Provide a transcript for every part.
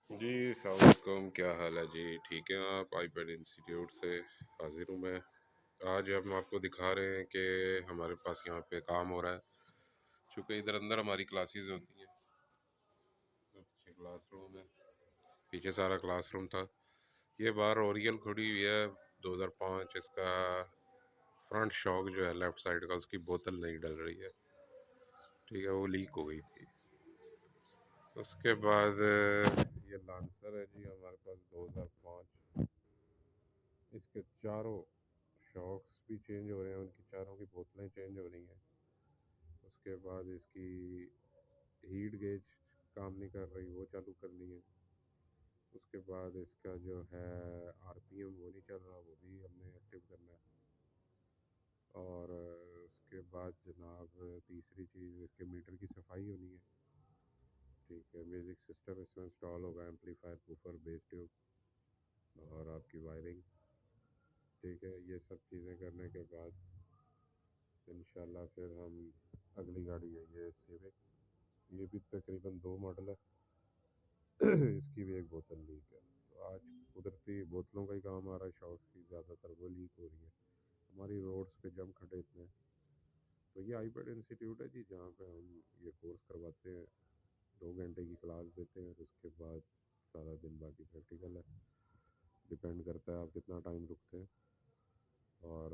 جی السلام علیکم، کیا حال ہے جی؟ ٹھیک ہیں آپ؟ آئی پیڈ انسٹیٹیوٹ سے حاضر ہوں میں۔ آج ہم آپ کو دکھا رہے ہیں کہ ہمارے پاس یہاں پہ کام ہو رہا ہے، چونکہ ادھر اندر ہماری کلاسز ہوتی ہیں۔ پیچھے کلاس روم ہے، پیچھے سارا کلاس روم تھا۔ یہ باہر اوریل کھڑی ہوئی ہے 2005، اس کا فرنٹ شاک جو ہے لیفٹ سائڈ کا، اس کی بوتل نہیں ڈل رہی ہے، ٹھیک ہے، وہ لیک ہو گئی تھی۔ اس کے بعد یہ لانسر ہے جی ہمارے پاس 2005، اس کے چاروں شاکس بھی چینج ہو رہے ہیں، ان کی چاروں کی بوتلیں چینج ہو رہی ہیں۔ اس کے بعد اس کی ہیٹ گیج کام نہیں کر رہی، وہ چالو کرنی ہے۔ اس کے بعد اس کا جو ہے آر پی ایم وہ نہیں چل رہا، وہ بھی ہم نے ایکٹیو کرنا ہے۔ اور اس کے بعد جناب تیسری چیز، اس کے میٹر کی صفائی ہونی ہے، ٹھیک ہے۔ میوزک سسٹم اس میں انسٹال ہوگا، ایمپلیفائر، بوفر، بیس ٹیوب اور آپ کی وائرنگ، ٹھیک ہے۔ یہ سب چیزیں کرنے کے بعد انشاءاللہ پھر ہم اگلی گاڑی ہے یہ سیوک، یہ بھی تقریباً 2 ماڈل ہے، اس کی بھی ایک بوتل لیک ہے۔ تو آج قدرتی بوتلوں کا ہی کام آ رہا ہے، شاکس کی زیادہ تر وہ لیک ہو رہی ہے۔ ہماری روڈز پہ جم کھڈے اتنے ہیں۔ تو یہ آئی پیڈ انسٹیٹیوٹ ہے جی، جہاں پہ ہم یہ کورس کرواتے ہیں، 2 گھنٹے کی کلاس دیتے ہیں، اور اس کے بعد سارا دن باقی پریکٹیکل ہے۔ ڈپینڈ کرتا ہے آپ کتنا ٹائم رکتے ہیں۔ اور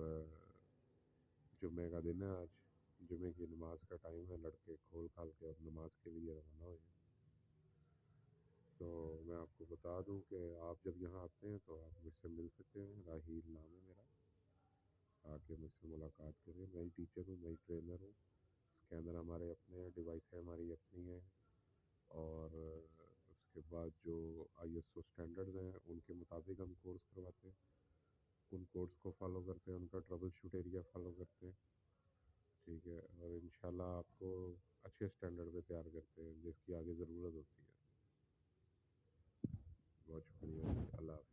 جمعے کا دن ہے آج، جمعے کی نماز کا ٹائم ہے، لڑکے کھول کھال کے اب نماز کے لیے روانہ ہو جائیں۔ تو میں آپ کو بتا دوں کہ آپ جب یہاں آتے ہیں تو آپ مجھ سے مل سکتے ہیں، راہیل نام ہے میرا، آ کے مجھ سے ملاقات کریں۔ میں ہی ٹیچر ہوں، میں ہی ٹرینر ہوں۔ اسکینر ہمارے اپنے ہیں، ڈیوائسیں ہماری اپنی ہیں، اور اس کے بعد جو آئی ایس او اسٹینڈرڈز ہیں ان کے مطابق ہم کورس کرواتے ہیں، ان کورس کو فالو کرتے ہیں، ان کا ٹربل شوٹ ایریا فالو کرتے ہیں، ٹھیک ہے۔ اور انشاءاللہ آپ کو اچھے اسٹینڈرڈ پہ تیار کرتے ہیں جس کی آگے ضرورت ہوتی ہے۔ بہت شکریہ، اللہ حافظ۔